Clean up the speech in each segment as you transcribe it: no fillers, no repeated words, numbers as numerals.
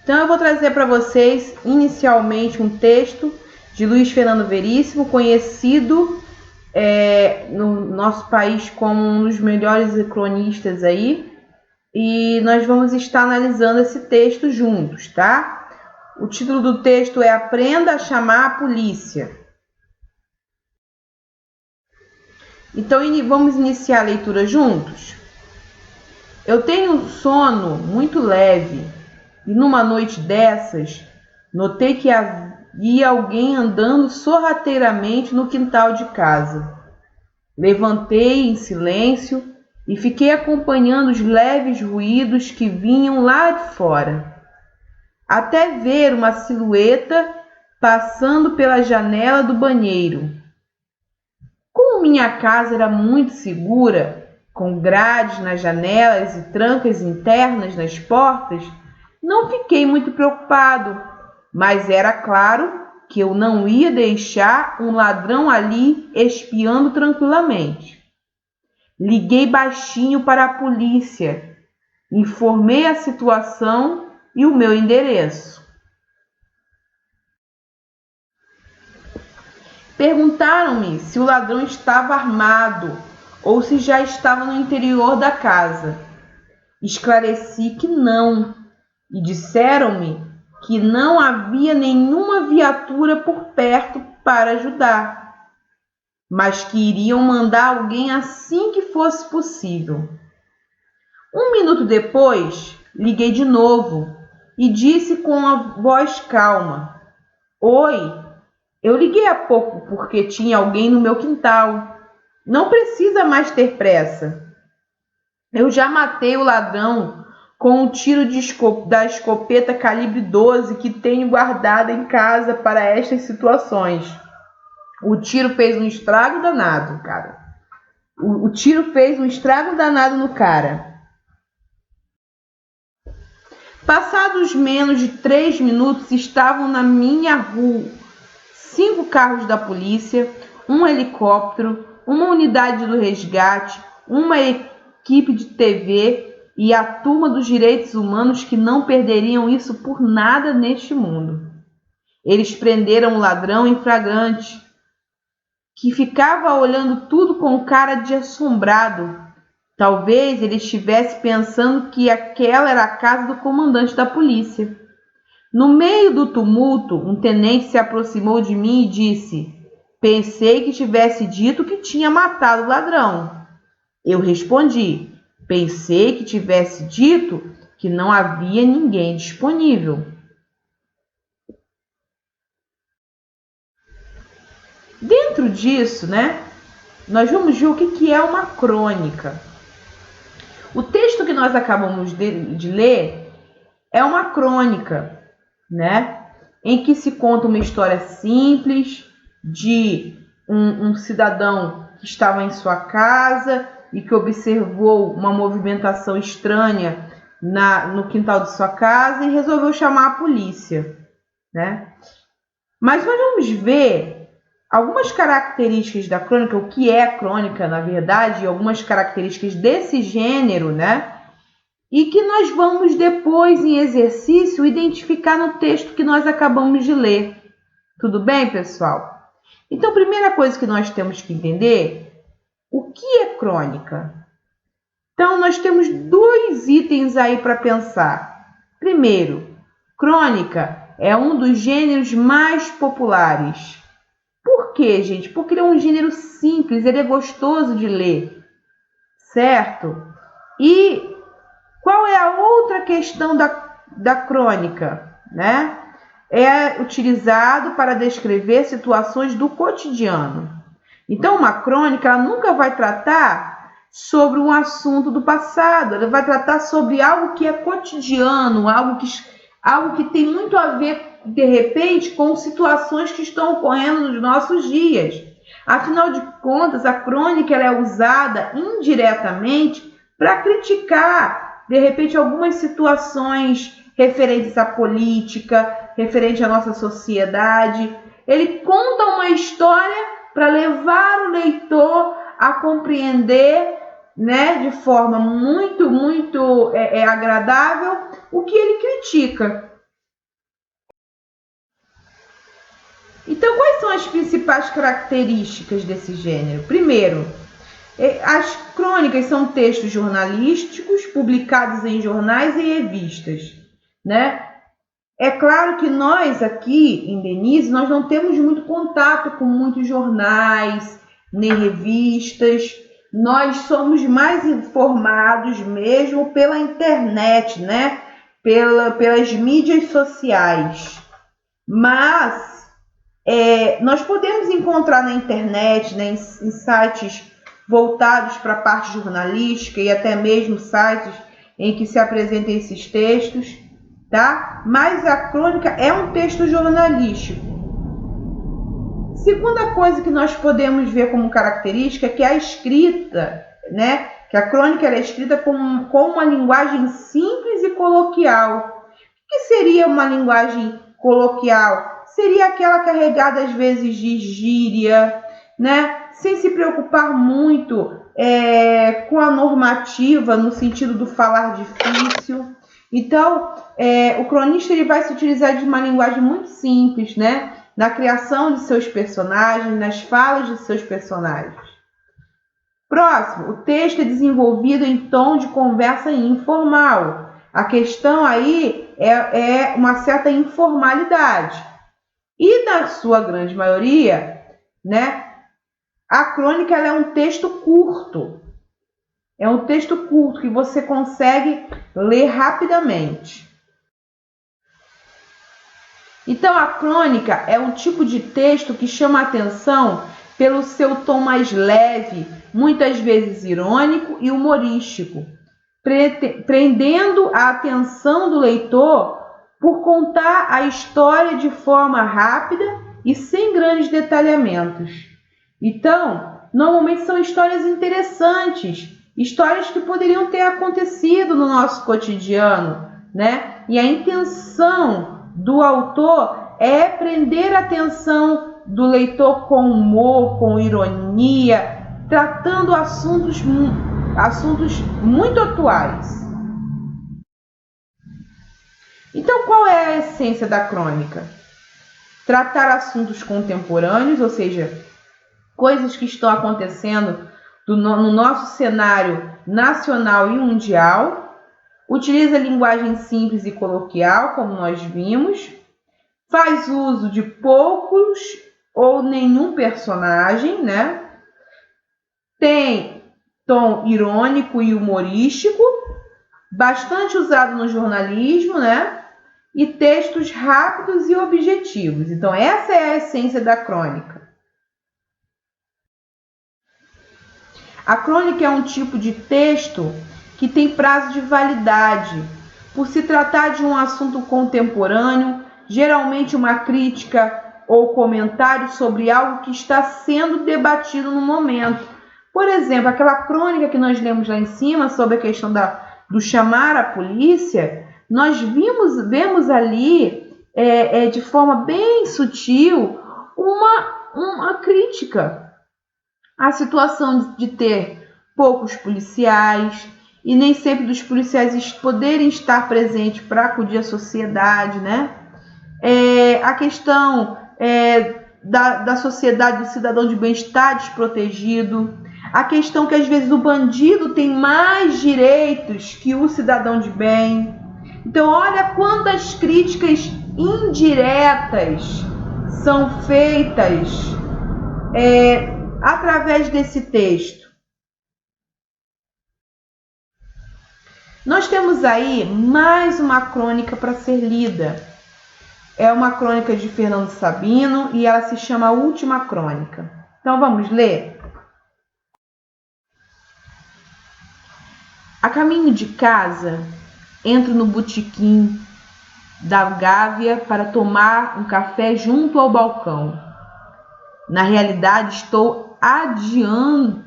Então eu vou trazer para vocês inicialmente um texto de Luiz Fernando Veríssimo, conhecido no nosso país como um dos melhores cronistas aí, e nós vamos estar analisando esse texto juntos, tá? O título do texto é Aprenda a Chamar a Polícia. Então vamos iniciar a leitura juntos? Eu tenho um sono muito leve e numa noite dessas notei que havia alguém andando sorrateiramente no quintal de casa. Levantei em silêncio e fiquei acompanhando os leves ruídos que vinham lá de fora, até ver uma silhueta passando pela janela do banheiro. Como minha casa era muito segura, com grades nas janelas e trancas internas nas portas, não fiquei muito preocupado, mas era claro que eu não ia deixar um ladrão ali espiando tranquilamente. Liguei baixinho para a polícia, informei a situação e o meu endereço. Perguntaram-me se o ladrão estava armado ou se já estava no interior da casa. Esclareci que não, e disseram-me que não havia nenhuma viatura por perto para ajudar, mas que iriam mandar alguém assim que fosse possível. Um minuto depois, liguei de novo e disse com a voz calma: Oi, eu liguei há pouco porque tinha alguém no meu quintal. Não precisa mais ter pressa. Eu já matei o ladrão com um tiro da escopeta calibre 12 que tenho guardada em casa para estas situações. O tiro fez um estrago danado, cara. O tiro fez um estrago danado no cara. Passados menos de 3 minutos, estavam na minha rua 5 carros da polícia, um helicóptero, uma unidade do resgate, uma equipe de TV e a turma dos direitos humanos que não perderiam isso por nada neste mundo. Eles prenderam o ladrão em flagrante, que ficava olhando tudo com cara de assombrado. Talvez ele estivesse pensando que aquela era a casa do comandante da polícia. No meio do tumulto, um tenente se aproximou de mim e disse: Pensei que tivesse dito que tinha matado o ladrão. Eu respondi: Pensei que tivesse dito que não havia ninguém disponível. Dentro disso, nós vamos ver o que é uma crônica. O texto que nós acabamos de ler é uma crônica, em que se conta uma história simples de um cidadão que estava em sua casa e que observou uma movimentação estranha no quintal de sua casa e resolveu chamar a polícia, Mas nós vamos ver algumas características da crônica, o que é crônica, na verdade, e algumas características desse gênero, e que nós vamos depois, em exercício, identificar no texto que nós acabamos de ler. Tudo bem, pessoal? Então, a primeira coisa que nós temos que entender, o que é crônica? Então, nós temos 2 itens aí para pensar. Primeiro, crônica é um dos gêneros mais populares. Por quê, gente? Porque ele é um gênero simples, ele é gostoso de ler, certo? E qual é a outra questão da crônica? É utilizado para descrever situações do cotidiano. Então, uma crônica ela nunca vai tratar sobre um assunto do passado, ela vai tratar sobre algo que é cotidiano, algo que tem muito a ver, de repente, com situações que estão ocorrendo nos nossos dias. Afinal de contas, a crônica ela é usada indiretamente para criticar, de repente, algumas situações referentes à política, referente à nossa sociedade. Ele conta uma história para levar o leitor a compreender, de forma muito, muito agradável, o que ele critica. Então, quais são as principais características desse gênero? Primeiro, as crônicas são textos jornalísticos publicados em jornais e revistas, né? É claro que nós aqui em Denise, nós não temos muito contato com muitos jornais, nem revistas. Nós somos mais informados mesmo pela internet, né? Pelas mídias sociais. Mas nós podemos encontrar na internet, né, em sites voltados para a parte jornalística e até mesmo sites em que se apresentem esses textos, tá? Mas a crônica é um texto jornalístico. Segunda coisa que nós podemos ver como característica é que a escrita, né? Que a crônica é escrita com uma linguagem simples e coloquial. O que seria uma linguagem coloquial? Seria aquela carregada às vezes de gíria, né? Sem se preocupar muito com a normativa no sentido do falar difícil. Então, o cronista ele vai se utilizar de uma linguagem muito simples, né? Na criação de seus personagens, nas falas de seus personagens. Próximo, o texto é desenvolvido em tom de conversa informal. A questão aí é uma certa informalidade. E na sua grande maioria, né, a crônica ela é um texto curto. É um texto curto que você consegue ler rapidamente. Então, a crônica é um tipo de texto que chama a atenção pelo seu tom mais leve, muitas vezes irônico e humorístico, prendendo a atenção do leitor por contar a história de forma rápida e sem grandes detalhamentos. Então, normalmente são histórias interessantes, histórias que poderiam ter acontecido no nosso cotidiano, né? E a intenção do autor é prender a atenção do leitor com humor, com ironia, tratando assuntos muito atuais. Então, qual é a essência da crônica? Tratar assuntos contemporâneos, ou seja, coisas que estão acontecendo no nosso cenário nacional e mundial. Utiliza linguagem simples e coloquial, como nós vimos. Faz uso de poucos ou nenhum personagem, né? Tem tom irônico e humorístico, bastante usado no jornalismo, né? E textos rápidos e objetivos. Então, essa é a essência da crônica. A crônica é um tipo de texto que tem prazo de validade, por se tratar de um assunto contemporâneo, geralmente uma crítica ou comentário sobre algo que está sendo debatido no momento. Por exemplo, aquela crônica que nós lemos lá em cima sobre a questão do chamar a polícia, nós vemos ali, de forma bem sutil, uma crítica à situação de ter poucos policiais, e nem sempre dos policiais poderem estar presentes para acudir à sociedade, né? A questão da sociedade, do cidadão de bem estar desprotegido, a questão que às vezes o bandido tem mais direitos que o cidadão de bem. Então, olha quantas críticas indiretas são feitas através desse texto. Nós temos aí mais uma crônica para ser lida. É uma crônica de Fernando Sabino e ela se chama A Última Crônica. Então vamos ler? A caminho de casa, entro no botequim da Gávea para tomar um café junto ao balcão. Na realidade, estou adiando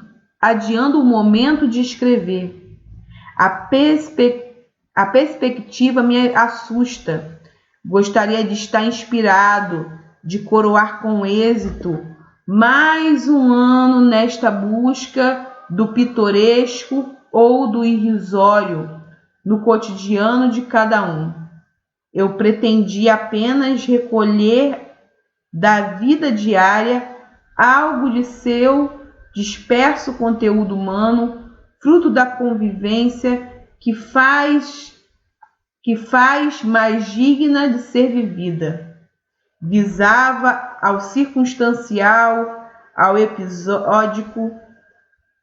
o momento de escrever. A perspectiva me assusta. Gostaria de estar inspirado, de coroar com êxito mais um ano nesta busca do pitoresco ou do irrisório, no cotidiano de cada um. Eu pretendi apenas recolher da vida diária algo de seu disperso conteúdo humano, fruto da convivência que faz mais digna de ser vivida. Visava ao circunstancial, ao episódico.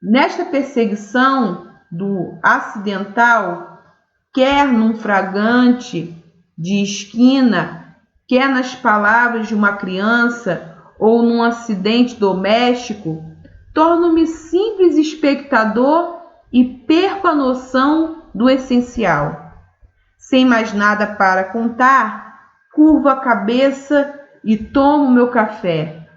Nesta perseguição do acidental, quer num fragante de esquina, quer nas palavras de uma criança ou num acidente doméstico, torno-me simples espectador e perco a noção do essencial. Sem mais nada para contar, curvo a cabeça e tomo meu café,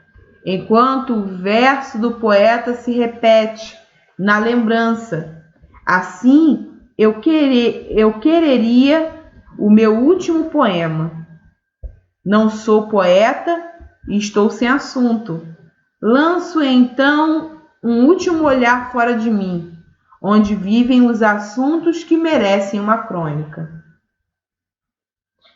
enquanto o verso do poeta se repete na lembrança. Assim, eu quereria o meu último poema. Não sou poeta e estou sem assunto. Lanço então um último olhar fora de mim, onde vivem os assuntos que merecem uma crônica.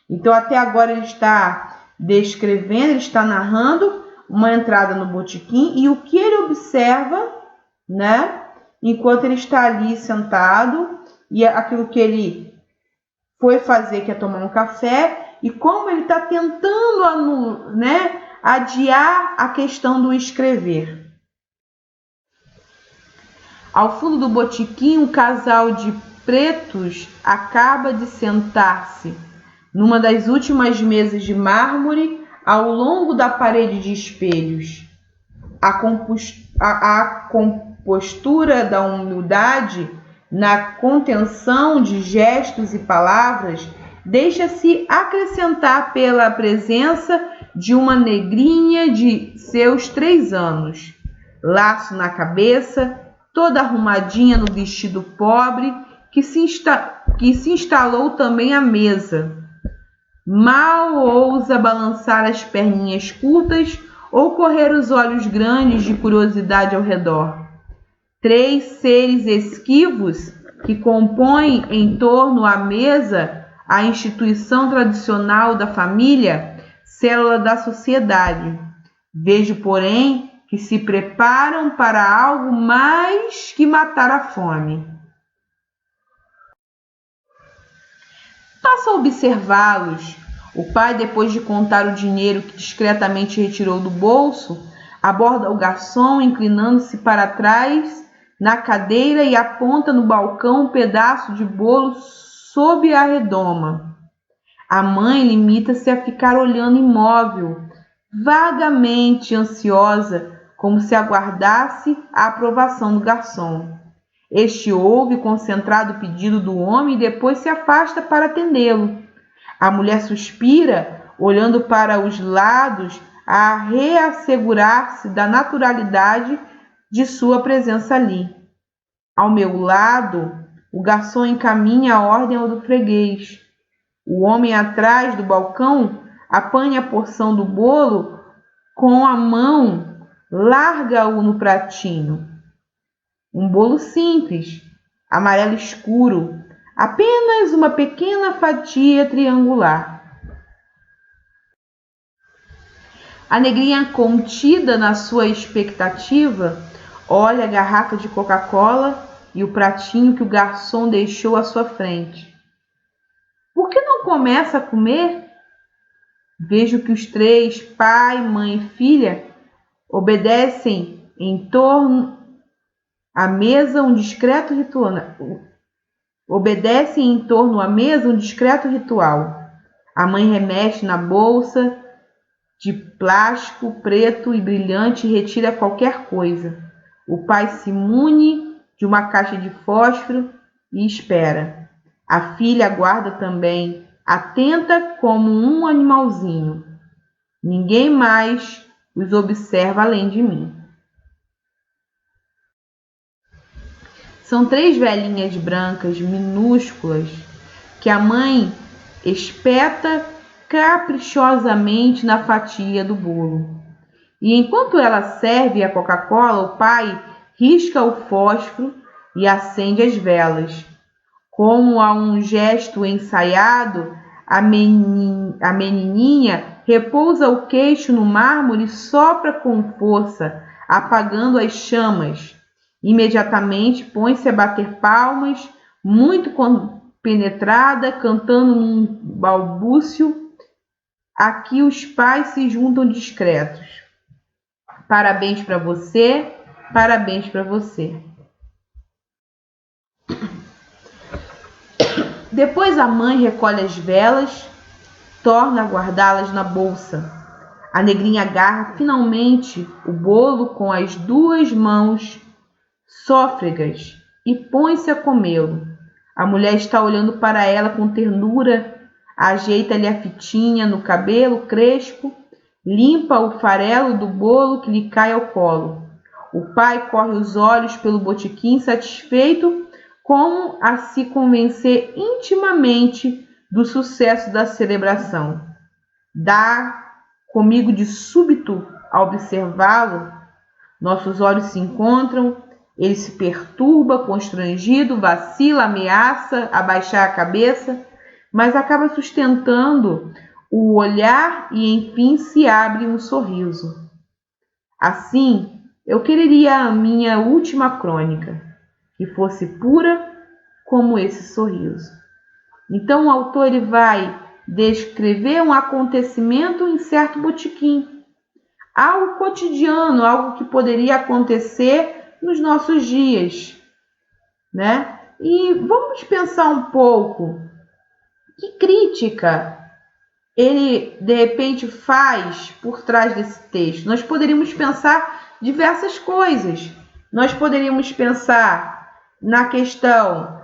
Então, até agora ele está descrevendo, ele está narrando uma entrada no botequim e o que ele observa, né, enquanto ele está ali sentado, e aquilo que ele foi fazer, que é tomar um café, e como ele está tentando, né, adiar a questão do escrever. Ao fundo do botequim, um casal de pretos acaba de sentar-se numa das últimas mesas de mármore ao longo da parede de espelhos. A compostura da humildade na contenção de gestos e palavras deixa-se acrescentar pela presença de uma negrinha de seus 3 anos, laço na cabeça, toda arrumadinha no vestido pobre, que se instalou também à mesa. Mal ousa balançar as perninhas curtas ou correr os olhos grandes de curiosidade ao redor. 3 seres esquivos que compõem em torno à mesa a instituição tradicional da família, célula da sociedade. Vejo, porém, que se preparam para algo mais que matar a fome. Passo a observá-los. O pai, depois de contar o dinheiro que discretamente retirou do bolso, aborda o garçom, inclinando-se para trás na cadeira e aponta no balcão um pedaço de bolo sob a redoma. A mãe limita-se a ficar olhando imóvel, vagamente ansiosa, como se aguardasse a aprovação do garçom. Este ouve o concentrado pedido do homem e depois se afasta para atendê-lo. A mulher suspira, olhando para os lados, a reassegurar-se da naturalidade de sua presença ali. Ao meu lado, o garçom encaminha a ordem ao do freguês. O homem atrás do balcão apanha a porção do bolo com a mão, larga-o no pratinho. Um bolo simples, amarelo escuro, apenas uma pequena fatia triangular. A negrinha, contida na sua expectativa, olha a garrafa de Coca-Cola e o pratinho que o garçom deixou à sua frente. Por que não começa a comer? Vejo que os 3, pai, mãe e filha, obedecem em torno à mesa um discreto ritual. A mãe remexe na bolsa de plástico preto e brilhante e retira qualquer coisa. O pai se mune de uma caixa de fósforo e espera. A filha aguarda também, atenta como um animalzinho. Ninguém mais os observa além de mim. São 3 velhinhas brancas minúsculas que a mãe espeta caprichosamente na fatia do bolo. E enquanto ela serve a Coca-Cola, o pai risca o fósforo e acende as velas. Como a um gesto ensaiado, a menininha repousa o queixo no mármore e sopra com força, apagando as chamas. Imediatamente põe-se a bater palmas, muito penetrada, cantando num balbúcio. Aqui os pais se juntam discretos. Parabéns para você, parabéns para você. Depois a mãe recolhe as velas, torna a guardá-las na bolsa. A negrinha agarra finalmente o bolo com as 2 mãos sôfregas e põe-se a comê-lo. A mulher está olhando para ela com ternura, ajeita-lhe a fitinha no cabelo crespo, limpa o farelo do bolo que lhe cai ao colo. O pai corre os olhos pelo botequim satisfeito, como a se convencer intimamente do sucesso da celebração. Dá comigo de súbito a observá-lo. Nossos olhos se encontram, ele se perturba, constrangido, vacila, ameaça abaixar a cabeça, mas acaba sustentando o olhar e enfim se abre um sorriso. Assim, eu quereria a minha última crônica, que fosse pura como esse sorriso. Então o autor ele vai descrever um acontecimento em certo botequim, algo cotidiano, algo que poderia acontecer nos nossos dias, né? E vamos pensar um pouco, que crítica ele de repente faz por trás desse texto? Nós poderíamos pensar diversas coisas. Nós poderíamos pensar na questão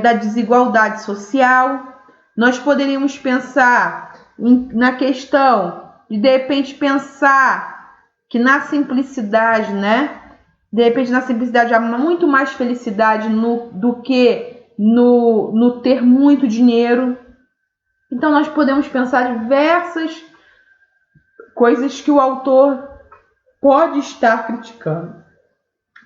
da desigualdade social. Nós poderíamos pensar na questão de repente pensar que na simplicidade, né? De repente na simplicidade há muito mais felicidade do que no ter muito dinheiro. Então nós podemos pensar diversas coisas que o autor pode estar criticando.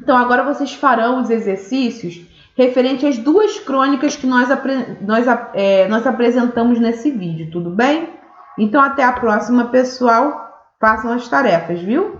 Então agora vocês farão os exercícios referente às 2 crônicas que nós apresentamos nesse vídeo, tudo bem? Então até a próxima, pessoal. Façam as tarefas, viu?